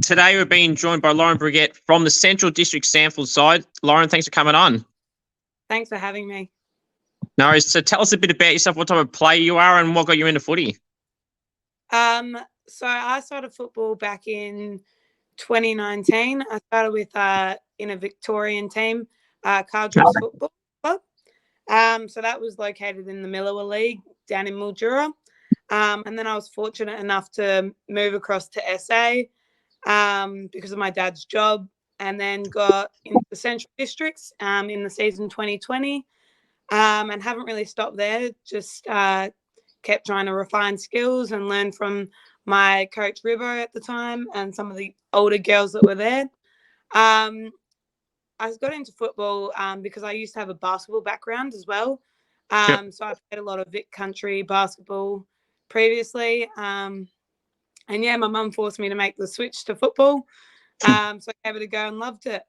today we're being joined by Lauren Breguet from the Central Districts SANFLW side. Lauren, thanks for coming on. Thanks for having me. No worries. So tell us a bit about yourself, what type of player you are and what got you into footy. So I started football back in 2019. I started with in a Victorian team, Cardress Football Club. So that was located in the Mildura League down in Mildura. And then I was fortunate enough to move across to SA because of my dad's job, and then got into the Central Districts in the season 2020, and haven't really stopped there. Just kept trying to refine skills and learn from my coach Ribbo at the time and some of the older girls that were there. I got into football because I used to have a basketball background as well. So I played a lot of Vic Country basketball previously. And yeah, my mum forced me to make the switch to football. So I gave it a go and loved it.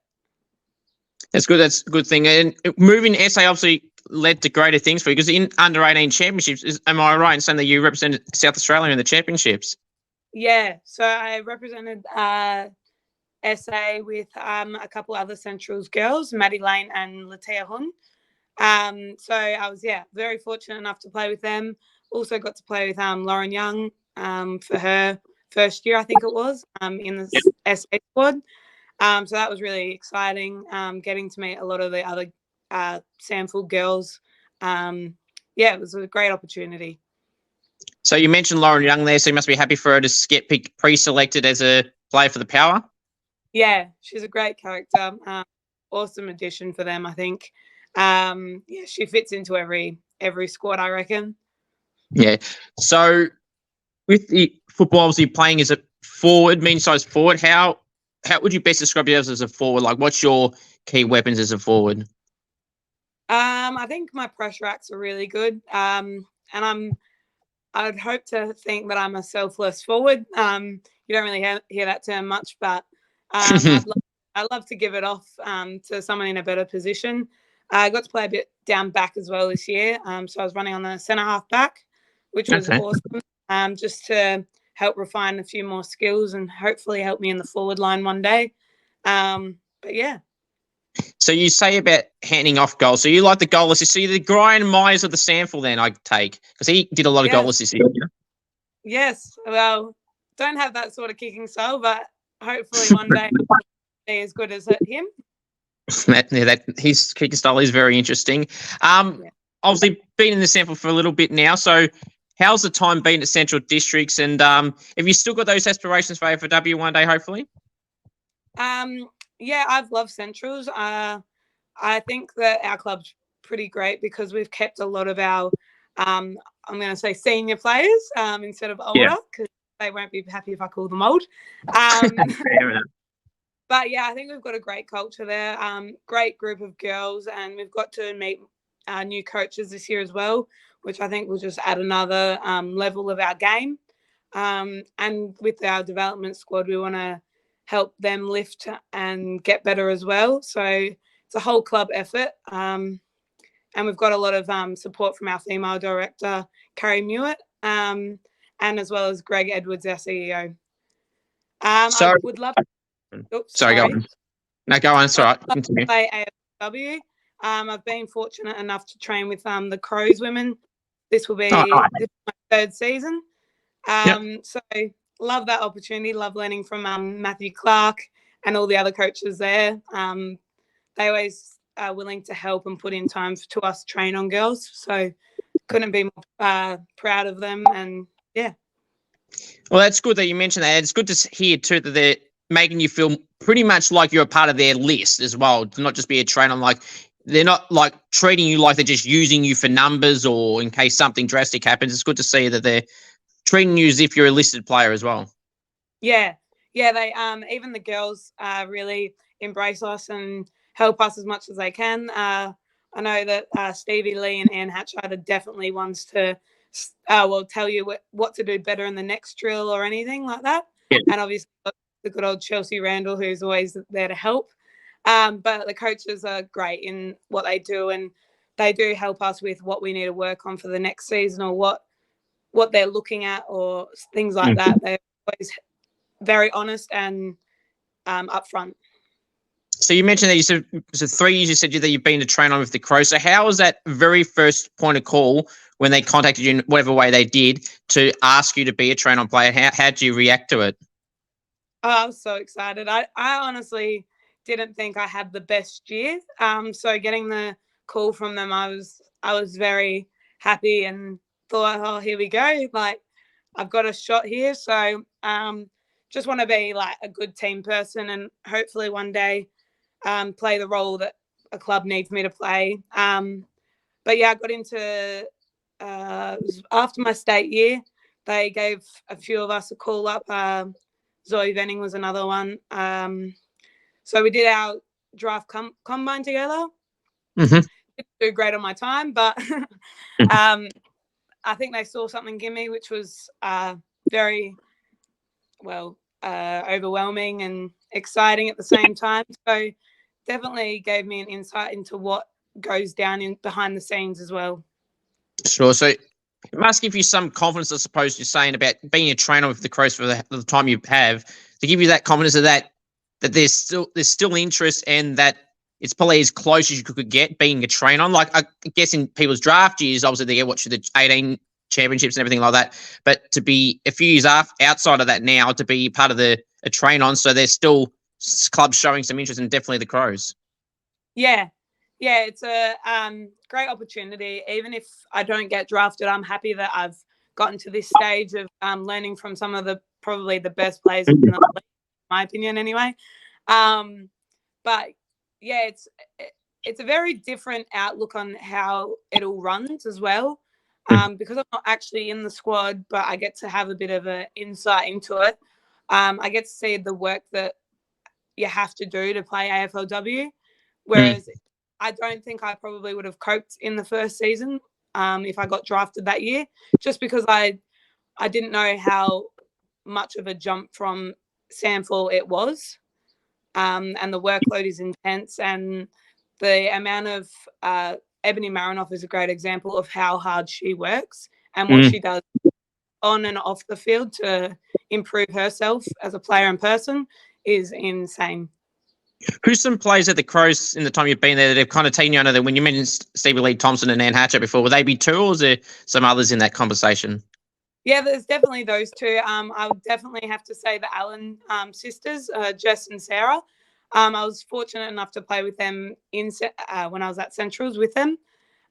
That's good. That's a good thing. And moving to SA obviously led to greater things for you, because in under-18 championships, am I right in saying that you represented South Australia in the championships? Yeah, so I represented SA with a couple other Centrals girls, Maddie Lane and Latia Hun. So I was, very fortunate enough to play with them. Also got to play with Lauren Young for her first year, I think it was, in the SA squad. So that was really exciting, getting to meet a lot of the other SANFLW girls. It was a great opportunity. So you mentioned Lauren Young there, so you must be happy for her to get picked, pre-selected as a player for the Power. Yeah, she's a great character. Awesome addition for them, I think. She fits into every squad, I reckon. Yeah. So with the football obviously playing as a forward, mean-sized forward, how would you best describe yourself as a forward? Like, what's your key weapons as a forward? I think my pressure acts are really good. And I'd hope to think that I'm a selfless forward. You don't really hear that term much, but I'd love to give it off to someone in a better position. I got to play a bit down back as well this year. So I was running on the centre half back, which was awesome, just to help refine a few more skills and hopefully help me in the forward line one day. But yeah. So you say about handing off goals. So you like the goal assist. So you're the Brian Myers of the SANFLW then, I take, because he did a lot of goal assists here. Yes. Well, don't have that sort of kicking style, but hopefully one day I'll be as good as him. His kicking style is very interesting. Obviously been in the SANFLW for a little bit now. So how's the time been at Central Districts? And have you still got those aspirations for AFLW one day, hopefully? Yeah, I've loved Centrals. I think that our club's pretty great because we've kept a lot of our, I'm going to say senior players instead of older, because they won't be happy if I call them old. Fair enough. But yeah, I think we've got a great culture there, great group of girls, and we've got to meet new coaches this year as well, which I think will just add another level of our game. And with our development squad, we want to help them lift and get better as well. So it's a whole club effort. And we've got a lot of support from our female director, Carrie Mewett, and as well as Greg Edwards, our CEO. I would love Sorry, go on. No, go on. It's all right. Continue. Play AFLW. I've been fortunate enough to train with the Crows women. This will be this is my third season. So love that opportunity. Love learning from Matthew Clark and all the other coaches there. They always are willing to help and put in time to us train on girls. So couldn't be more proud of them. And yeah. Well, that's good that you mentioned that. It's good to hear too that they're making you feel pretty much like you're a part of their list as well, to not just be a trainer. Like, they're not like treating you like they're just using you for numbers or in case something drastic happens. It's good to see that they're treating you as if you're a listed player as well. Yeah. They even the girls really embrace us and help us as much as they can. I know that Stevie Lee and Anne Hatchard are definitely ones to tell you what to do better in the next drill or anything like that. Yeah. And obviously the good old Chelsea Randall, who's always there to help. But the coaches are great in what they do, and they do help us with what we need to work on for the next season or what they're looking at or things like that. They're always very honest and up front. So you mentioned that you said, so 3 years you said that you've been to train on with the Crows. So how was that very first point of call when they contacted you in whatever way they did to ask you to be a train on player? How did you react to it? Oh, I was so excited. I honestly didn't think I had the best year. So getting the call from them, I was very happy and thought, oh, here we go. Like, I've got a shot here. So just want to be like a good team person and hopefully one day play the role that a club needs me to play. But yeah, I got into it was after my state year. They gave a few of us a call up. Zoe Venning was another one. So we did our draft combine together. Mm-hmm. Didn't do great on my time, but I think they saw something in me, which was very overwhelming and exciting at the same time. So definitely gave me an insight into what goes down in behind the scenes as well. Sure. So it must give you some confidence, I suppose you're saying, about being a trainer with the Crows for the time you have, to give you that confidence of that there's still interest and that it's probably as close as you could get being a trainer on. Like, I guess in people's draft years, obviously they get watch the 18 championships and everything like that. But to be a few years outside of that now, to be part of a train on, so there's still clubs showing some interest in definitely the Crows. Yeah, it's a great opportunity. Even if I don't get drafted, I'm happy that I've gotten to this stage of learning from some of the probably the best players in the league, in my opinion, anyway. But yeah, it's a very different outlook on how it all runs as well. Because I'm not actually in the squad, but I get to have a bit of an insight into it. I get to see the work that you have to do to play AFLW, whereas I don't think I probably would have coped in the first season if I got drafted that year, just because I didn't know how much of a jump from SANFL it was, and the workload is intense, and the amount of Ebony Marinoff is a great example of how hard she works and what she does on and off the field to improve herself as a player and person is insane. Who's some players at the Crows in the time you've been there that have kind of taken you under there? When you mentioned Stevie Lee Thompson and Anne Hatcher before, would they be two, or is there some others in that conversation? Yeah, there's definitely those two. I would definitely have to say the Allen sisters, Jess and Sarah. I was fortunate enough to play with them when I was at Centrals with them.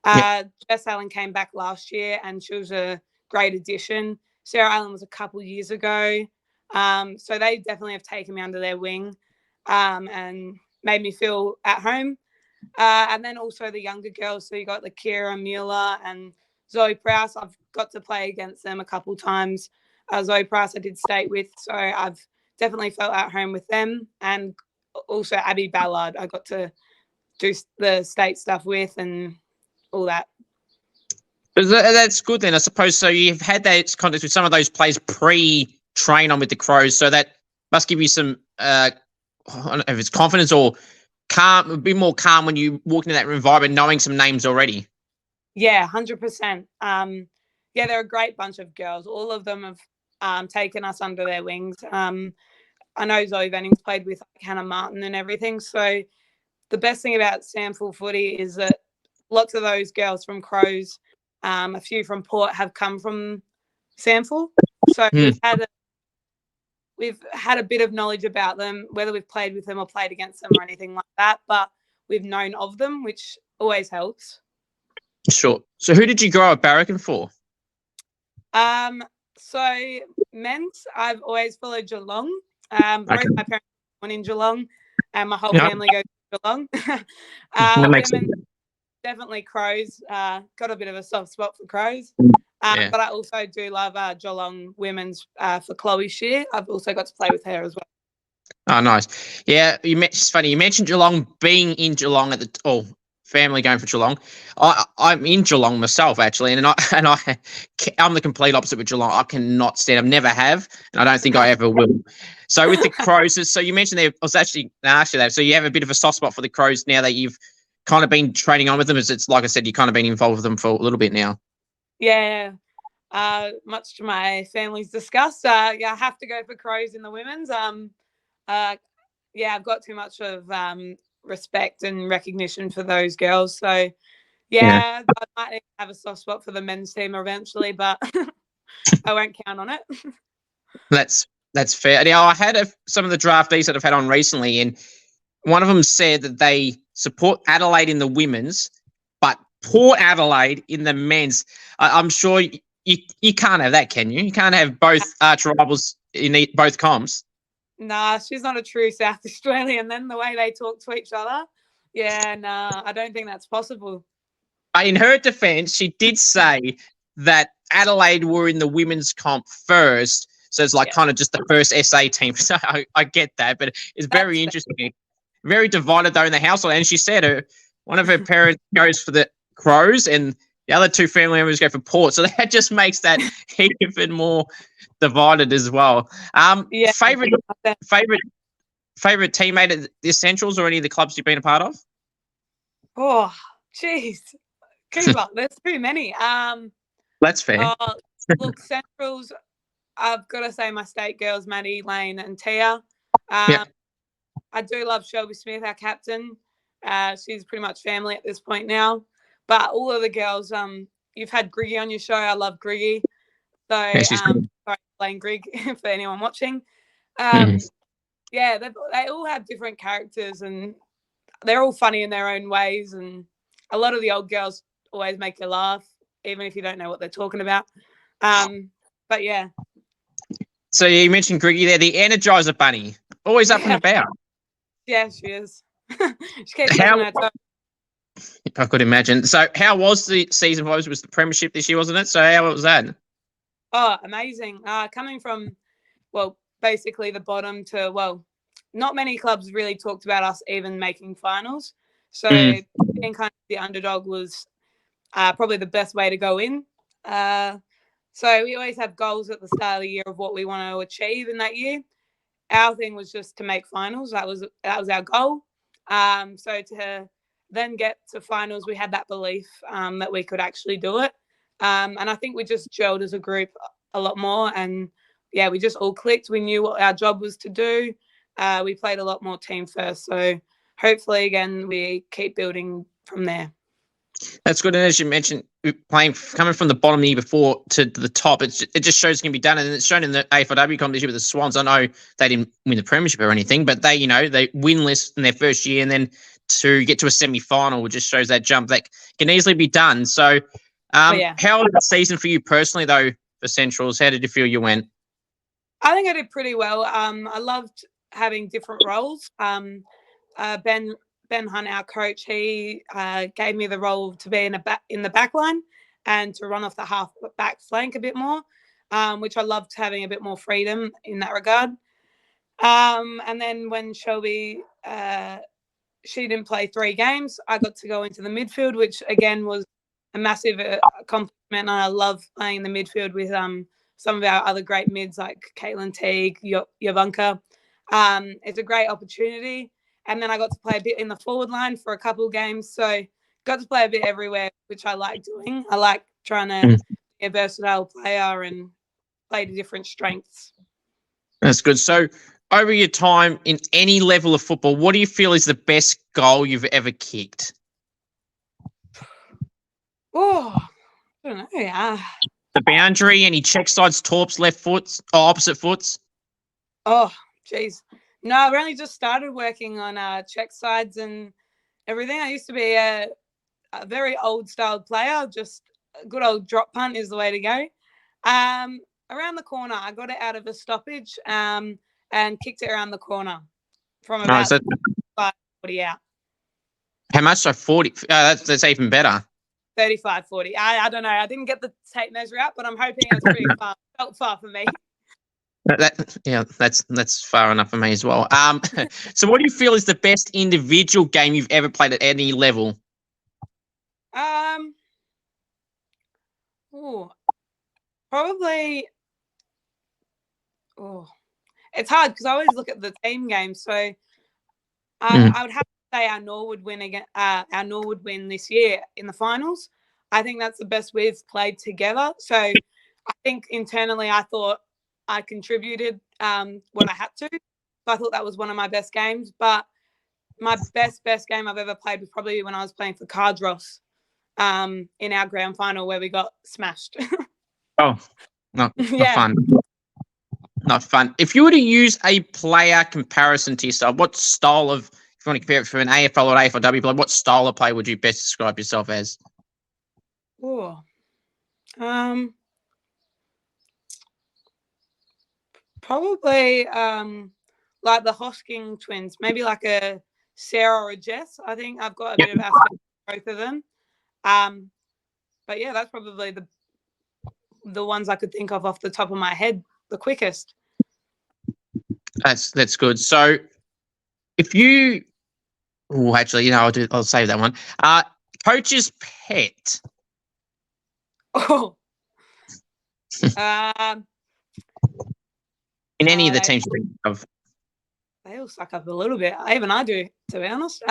Jess Allen came back last year and she was a great addition. Sarah Allen was a couple years ago. So they definitely have taken me under their wing and made me feel at home. And then also the younger girls. So you got the Kira Mueller and Zoe Prowse. I've got to play against them a couple times. Zoe Prowse I did state with, so I've definitely felt at home with them. And also Abby Ballard, I got to do the state stuff with and all that. That's good then, I suppose. So you've had that contact with some of those players pre-train on with the Crows, so that must give you some, I don't know if it's confidence or calm, a bit more calm when you walk into that environment knowing some names already. Yeah, 100%. Yeah, they're a great bunch of girls. All of them have taken us under their wings. I know Zoe Venning's played with Hannah Martin and everything. So the best thing about SANFL footy is that lots of those girls from Crows, a few from Port, have come from SANFL. So we've had a bit of knowledge about them, whether we've played with them or played against them or anything like that. But we've known of them, which always helps. Sure. So who did you grow up barracking for? So men's, I've always followed Geelong. Both my parents were born in Geelong, and my whole family goes to Geelong. Women, definitely Crows. Got a bit of a soft spot for Crows. But I also do love Geelong women's for Chloe Shear. I've also got to play with her as well. Oh, nice. Yeah, it's funny. You mentioned Geelong, being in Geelong at the family going for Geelong. I'm in Geelong myself, actually, and I'm the complete opposite with Geelong. I cannot stand. I never have, and I don't think I ever will. So with the Crows, so you mentioned there, I was actually asking that. So you have a bit of a soft spot for the Crows now that you've kind of been training on with them. As it's like I said, you've kind of been involved with them for a little bit now. Yeah. Much to my family's disgust. I have to go for Crows in the women's. I've got too much of respect and recognition for those girls. So I might have a soft spot for the men's team eventually, but I won't count on it. That's fair. Now, I had some of the draftees that I've had on recently, and one of them said that they support Adelaide in the women's, but Port Adelaide in the men's. I'm sure you can't have that, can you? You can't have both arch rivals in both comps. Nah, she's not a true South Australian. Then the way they talk to each other, I don't think that's possible. In her defence, she did say that Adelaide were in the women's comp first, so it's like kind of just the first SA team. So I get that, but it's very interesting. Very divided though in the household. And she said one of her parents goes for the Crows and the other two family members go for Port. So that just makes that even more divided as well. Favorite teammate at the Centrals or any of the clubs you've been a part of? Oh, jeez. Keep there's too many. That's fair. Look, Centrals, I've got to say my state girls, Maddie, Lane and Tia. I do love Shelby Smith, our captain. She's pretty much family at this point now. But all of the girls, you've had Griggy on your show. I love Griggy. So, sorry, playing Grig for anyone watching. They all have different characters and they're all funny in their own ways. And a lot of the old girls always make you laugh, even if you don't know what they're talking about. But yeah. So you mentioned Griggy there, the Energizer Bunny, always up and about. Yeah, she is. She keeps getting her toe. I could imagine. So how was the season? It was the premiership this year, wasn't it? So how was that? Oh, amazing. Coming from, basically the bottom to, not many clubs really talked about us even making finals. So being kind of the underdog was probably the best way to go in. So we always have goals at the start of the year of what we want to achieve in that year. Our thing was just to make finals. That was our goal. So to then get to finals, we had that belief that we could actually do it. And I think we just gelled as a group a lot more. And we just all clicked. We knew what our job was to do. We played a lot more team first. So hopefully, again, we keep building from there. That's good. And as you mentioned, coming from the bottom the year before to the top, it just shows it can be done. And it's shown in the AFLW competition with the Swans. I know they didn't win the premiership or anything, but they winless in their first year, and then to get to a semi-final just shows that jump that can easily be done. So how was the season for you personally, though, for Centrals? How did you feel you went? I think I did pretty well. I loved having different roles. Ben Hunt, our coach, he gave me the role to be in the back line and to run off the half back flank a bit more, which I loved having a bit more freedom in that regard. And then when Shelby, she didn't play 3 games, I got to go into the midfield, which again was a massive accomplishment. And I love playing the midfield with some of our other great mids like Caitlin Teague, Yavanka. It's a great opportunity. And then I got to play a bit in the forward line for a couple of games. So got to play a bit everywhere, which I like doing. I like trying to be a versatile player and play to different strengths. That's good. So over your time in any level of football, what do you feel is the best goal you've ever kicked? Oh, I don't know. The boundary, any check sides, torps, left foots, or opposite foots? Oh, geez. No, I've only just started working on check sides and everything. I used to be a very old-style player. Just a good old drop punt is the way to go. Around the corner, I got it out of a stoppage and kicked it around the corner from about 40 out. How much? So 40? That's even better. 35, 40. I don't know. I didn't get the tape measure out, but I'm hoping it's pretty far. Felt far for me. That's far enough for me as well. So what do you feel is the best individual game you've ever played at any level? Probably. It's hard because I always look at the team game. So I would have to say our Norwood win this year in the finals. I think that's the best we've played together. So I think internally I thought I contributed what I had to. I thought that was one of my best games. But my best game I've ever played was probably when I was playing for Cardross in our grand final where we got smashed. Oh, not Yeah. fun. Not fun. If you were to use a player comparison to yourself, what style of, if you want to compare it from an AFL or AFLW player, what style of play would you best describe yourself as? Oh, probably like the Hosking twins, maybe like a Sarah or a Jess. I think I've got a bit of aspect of both of them. But yeah, that's probably the ones I could think of off the top of my head the quickest. That's good. So if you, actually, I'll save that one. Coach's pet. Oh. In any of the teams of. They all suck up a little bit. Even I do, to be honest.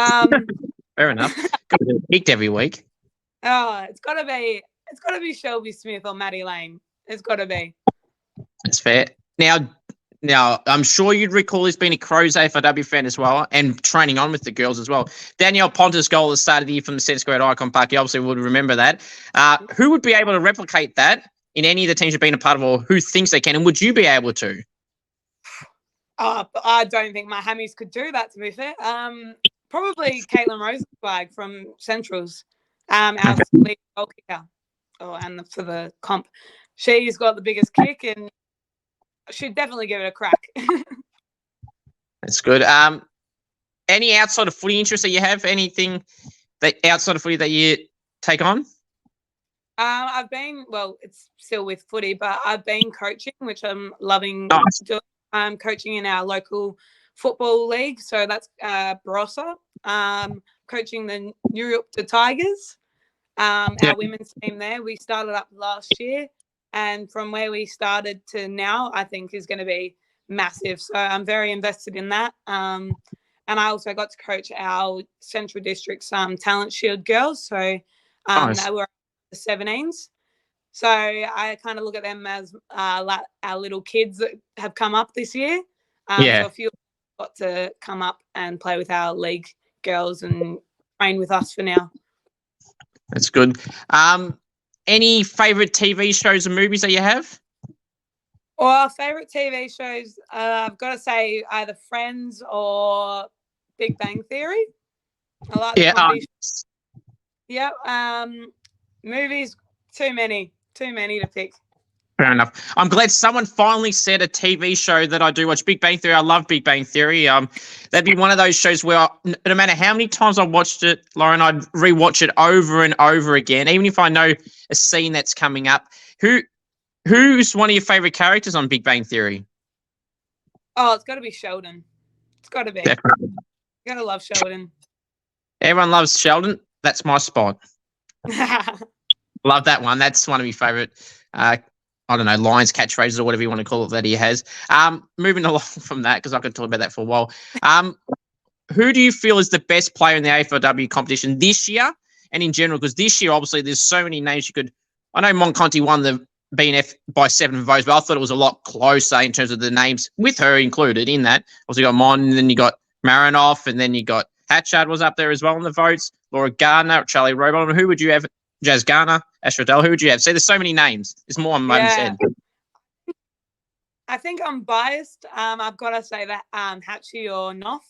Fair enough. Got to be picked every week. Oh, it's gotta be Shelby Smith or Maddie Lane. It's gotta be. That's fair. Now, I'm sure you'd recall this being a Crows AFLW fan as well and training on with the girls as well. Danielle Pontus' goal at the start of the year from the Centre Square at Icon Park, you obviously would remember that. Who would be able to replicate that in any of the teams you've been a part of, or who thinks they can, and would you be able to? Oh, I don't think my hammies could do that, to be fair. Probably Caitlin Rosenzweig from Centrals, our lead goal kicker. And for the comp. She's got the biggest kick and she'd definitely give it a crack. That's good. Any outside of footy interests that you have? Anything that outside of footy that you take on? I've been, it's still with footy, but I've been coaching, which I'm loving doing. I'm coaching in our local football league, so that's Barossa. Coaching the New York Tigers, our women's team there. We started up last year, and from where we started to now, I think is going to be massive. So I'm very invested in that. And I also got to coach our Central Districts Talent Shield girls. So they were the 17s. So I kind of look at them as like our little kids that have come up this year. So a few got to come up and play with our league girls and train with us for now. That's good. Any favourite TV shows and movies that you have? Well, favourite TV shows, I've got to say either Friends or Big Bang Theory. I like the comedy shows. Yeah. Movies, too many to pick. Fair enough. I'm glad someone finally said a TV show that I do watch. Big Bang Theory. I love Big Bang Theory. That'd be one of those shows where no matter how many times I've watched it, Lauren, I'd rewatch it over and over again, even if I know a scene that's coming up. Who's one of your favourite characters on Big Bang Theory? Oh, it's got to be Sheldon. It's got to be. Definitely. You got to love Sheldon. Everyone loves Sheldon. That's my spot. Love that one. That's one of my favourite, I don't know, lines, catchphrases, or whatever you want to call it that he has. Moving along from that, because I could talk about that for a while. Who do you feel is the best player in the AFLW competition this year and in general? Because this year, obviously, there's so many names you could. I know Monconti won the BNF by 7 votes, but I thought it was a lot closer in terms of the names, with her included in that. Also, you got Mon, and then you got Marinoff, and then you got Hatchard was up there as well in the votes. Laura Gardner, Charlie Robon. Who would you have? Jazz Garner, Ashradell, who would you have? See, there's so many names. There's more on my head. I think I'm biased. I've got to say that Hatchie or Noff.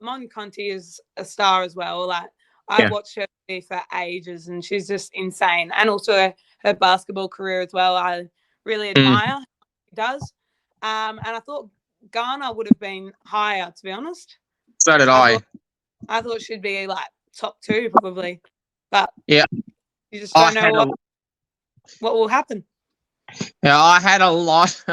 Mon Conti is a star as well. Like I watched her for ages, and she's just insane. And also her basketball career as well. I really admire what she does. And I thought Garner would have been higher, to be honest. So did I. I thought she'd be like top 2 probably. But you just don't know what will happen. Yeah, I had a lot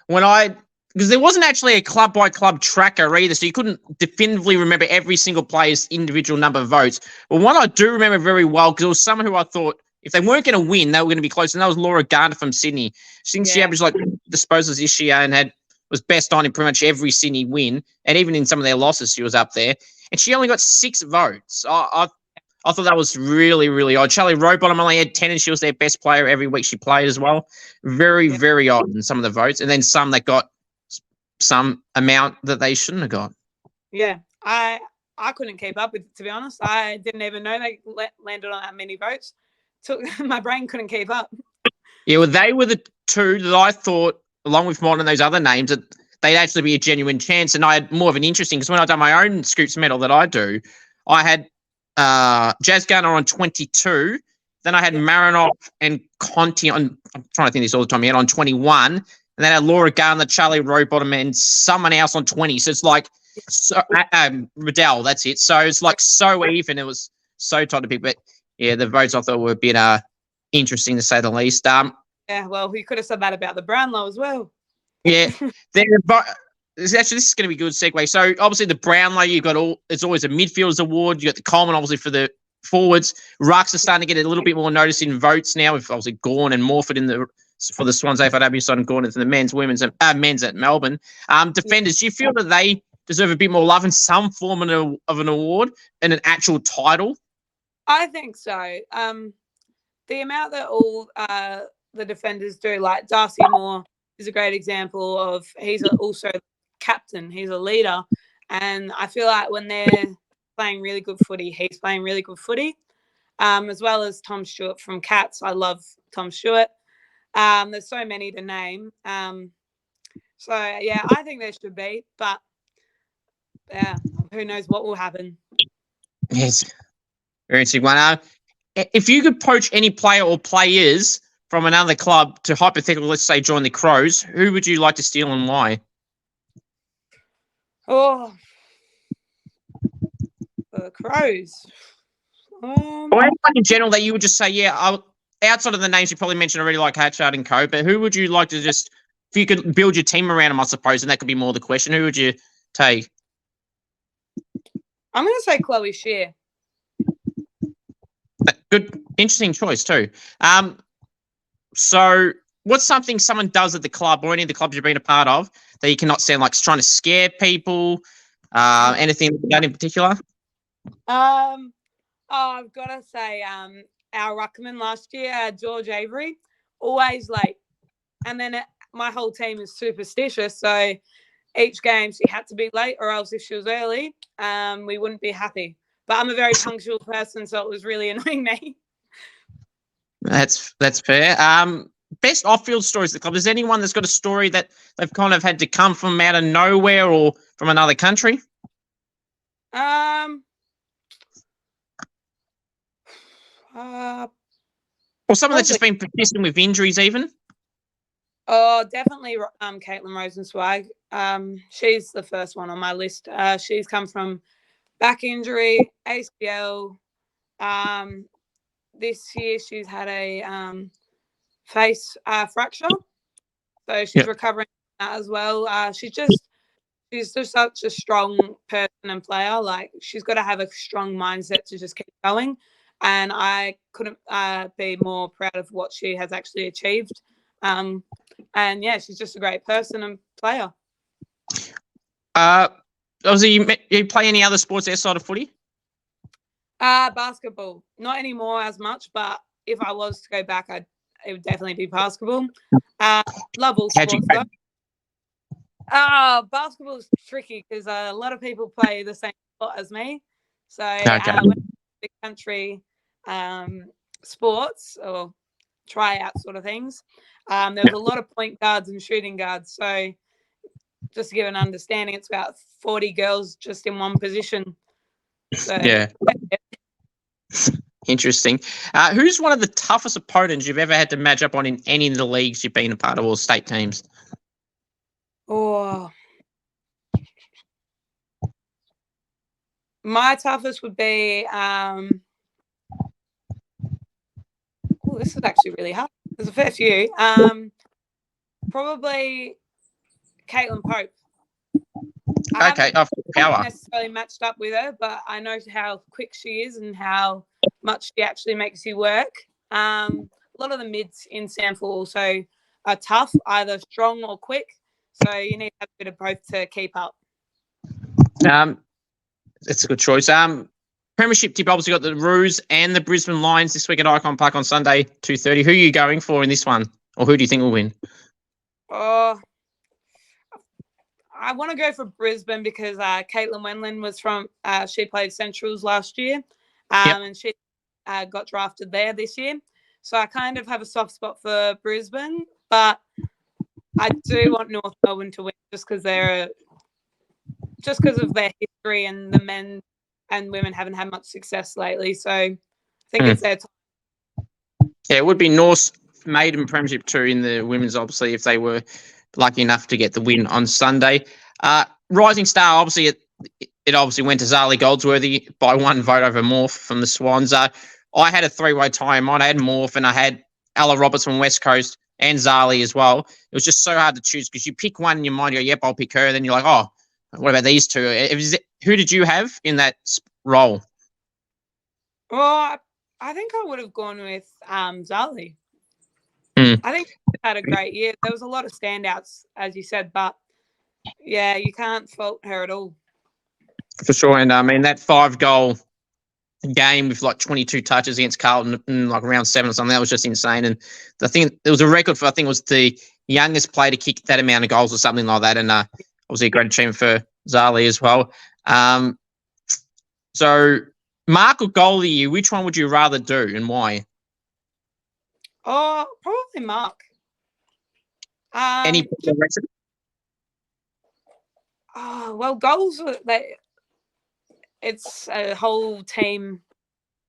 because there wasn't actually a club by club tracker either, so you couldn't definitively remember every single player's individual number of votes. But one I do remember very well, because it was someone who I thought if they weren't going to win, they were going to be close, and that was Laura Gardner from Sydney. I think she averaged like disposals this year and was best on in pretty much every Sydney win, and even in some of their losses, she was up there. And she only got 6 votes. I thought that was really, really odd. Charlie Robon only had 10, and she was their best player every week she played as well. Very, very odd in some of the votes. And then some that got some amount that they shouldn't have got. Yeah, I couldn't keep up with it, to be honest. I didn't even know they landed on that many votes. My brain couldn't keep up. Yeah, well, they were the two that I thought, along with Mon and those other names, that they'd actually be a genuine chance. And I had more of an interesting, because when I done my own Scoops medal that I do, I had Jazz Garner on 22. Then I had Marinoff and Conti on, I'm trying to think this all the time, on 21. And then I had Laura Gardner, Charlie Rowbottom, and someone else on 20. So it's like, Riddell, that's it. So it's like so even. It was so tight to pick. But yeah, the votes I thought were a bit interesting to say the least. Yeah, well, we could have said that about the Brownlow as well. Yeah, this is going to be a good segue. So obviously the Brownlow, you've got it's always a midfielders award. You got the Coleman obviously for the forwards. Rucks are starting to get a little bit more notice in votes now, with obviously Gawn and Morford for the Swans AFLW side, and Gawn into the men's at Melbourne. Defenders, do you feel that they deserve a bit more love in some form of an award and an actual title? I think so. The amount that all the defenders do, like Darcy Moore is a great example of, he's also captain, he's a leader, and I feel like when they're playing really good footy, he's playing really good footy, as well as Tom Stewart from Cats. I love Tom Stewart. There's so many to name. So yeah, I think there should be, but yeah, who knows what will happen. Yes, very interesting one. If you could poach any player or players from another club to hypothetically, let's say, join the Crows, who would you like to steal and why? Oh, the Crows. Or anyone in general that you would just say, yeah, outside of the names you probably mentioned already, like Hatchard and co, but who would you like to just, if you could build your team around them, I suppose, and that could be more the question, who would you take? I'm going to say Chloe Shear. Good, interesting choice too. So what's something someone does at the club or any of the clubs you've been a part of that you cannot stand, like trying to scare people? Anything like that in particular? I've got to say, our ruckman last year, George Avery, always late. And then my whole team is superstitious, so each game she had to be late, or else if she was early, we wouldn't be happy. But I'm a very punctual person, so it was really annoying me. That's fair. Best off-field stories at the club. Is there anyone that's got a story that they've kind of had to come from out of nowhere or from another country? Or someone that's just been persistent with injuries even? Oh, definitely Caitlin Rosenzweig. She's the first one on my list. She's come from back injury, ACL. This year she's had a face fracture. So she's recovering from that as well. She's just such a strong person and player. Like, she's got to have a strong mindset to just keep going. And I couldn't be more proud of what she has actually achieved. And yeah, she's just a great person and player. Obviously, you play any other sports outside of footy? Basketball. Not anymore as much, but if I was to go back, it would definitely be basketball. Love all sports though. Basketball is tricky because a lot of people play the same sport as me. So when the country sports or tryout sort of things, there was a lot of point guards and shooting guards. So just to give an understanding, it's about 40 girls just in one position. So, yeah. Interesting. Who's one of the toughest opponents you've ever had to match up on in any of the leagues you've been a part of, or state teams? Oh, my toughest would be this is actually really hard. There's a fair few. Probably Caitlin Pope. Okay, I haven't necessarily matched up with her, but I know how quick she is and how much she actually makes you work. A lot of the mids in SANFL also are tough, either strong or quick. So you need to have a bit of both to keep up. That's a good choice. Premiership tip, obviously got the Roos and the Brisbane Lions this week at Icon Park on Sunday, 2:30. Who are you going for in this one? Or who do you think will win? I want to go for Brisbane because Caitlin Wenlin was from, she played Centrals last year, and she got drafted there this year. So I kind of have a soft spot for Brisbane, but I do want North Melbourne to win just because of their history, and the men and women haven't had much success lately. So I think it's their time. Yeah, it would be North's maiden premiership too in the women's, obviously, if they were lucky enough to get the win on Sunday. Rising star, obviously, it obviously went to Zali Goldsworthy by one vote over Morph from the Swans. I had a three-way tie in mine. I had Morph and I had Ella Roberts from West Coast and Zali as well. It was just so hard to choose because you pick one in your mind, you go, yep, I'll pick her. Then you're like, oh, what about these two? Who did you have in that role? Well, I think I would have gone with Zali. I think she had a great year. There was a lot of standouts, as you said, but yeah, you can't fault her at all. For sure. And I mean, that 5-goal game with like 22 touches against Carlton in like round 7 or something, that was just insane. And I think there was a record for, I think it was the youngest player to kick that amount of goals or something like that. And obviously a great achievement for Zali as well. So Mark or goalie, which one would you rather do and why? Oh, probably Mark. Any Oh, well, goals, it's a whole team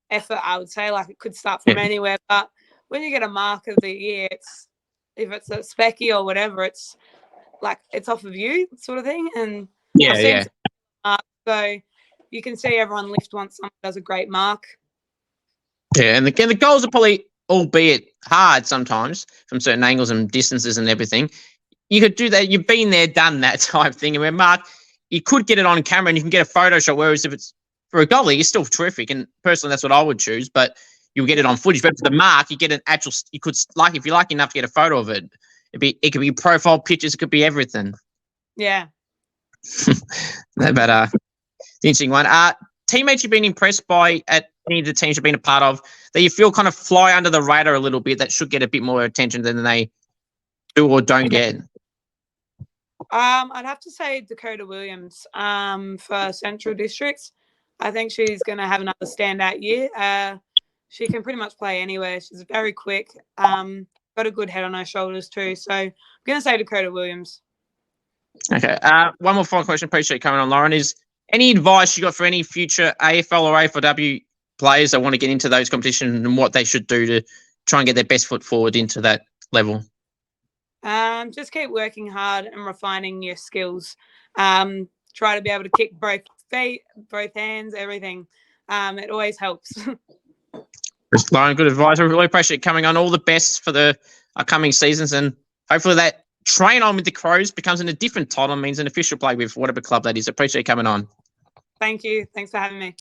effort, I would say. Like, it could start from anywhere. But when you get a Mark of the year, if it's a specky or whatever, it's like it's off of you sort of thing. And so you can see everyone lift once someone does a great mark. Yeah, and the goals are probably, albeit hard sometimes from certain angles and distances and everything, you could do that. You've been there, done that type thing. And where Mark, you could get it on camera and you can get a photo shot, whereas if it's for a goalie, you're still terrific. And personally, that's what I would choose, but you'll get it on footage. But for the Mark, you get an actual, you could, like, if you're lucky enough to get a photo of it, it could be profile pictures, it could be everything. Yeah. But the interesting one. Teammates you've been impressed by at any of the teams you've been a part of that you feel kind of fly under the radar a little bit that should get a bit more attention than they do or don't get? I'd have to say Dakota Williams for Central Districts. I think she's going to have another standout year. She can pretty much play anywhere. She's very quick, got a good head on her shoulders too. So I'm going to say Dakota Williams. Okay. One more final question. Appreciate you coming on, Lauren. Is any advice you got for any future AFL or AFLW players that want to get into those competitions and what they should do to try and get their best foot forward into that level? Just keep working hard and refining your skills. Try to be able to kick both feet, both hands, everything. It always helps. Lauren, good advice. I really appreciate coming on. All the best for the upcoming seasons, and hopefully that train on with the Crows becomes in a different title, means an official play with whatever club that is. I appreciate you coming on. Thank you. Thanks for having me.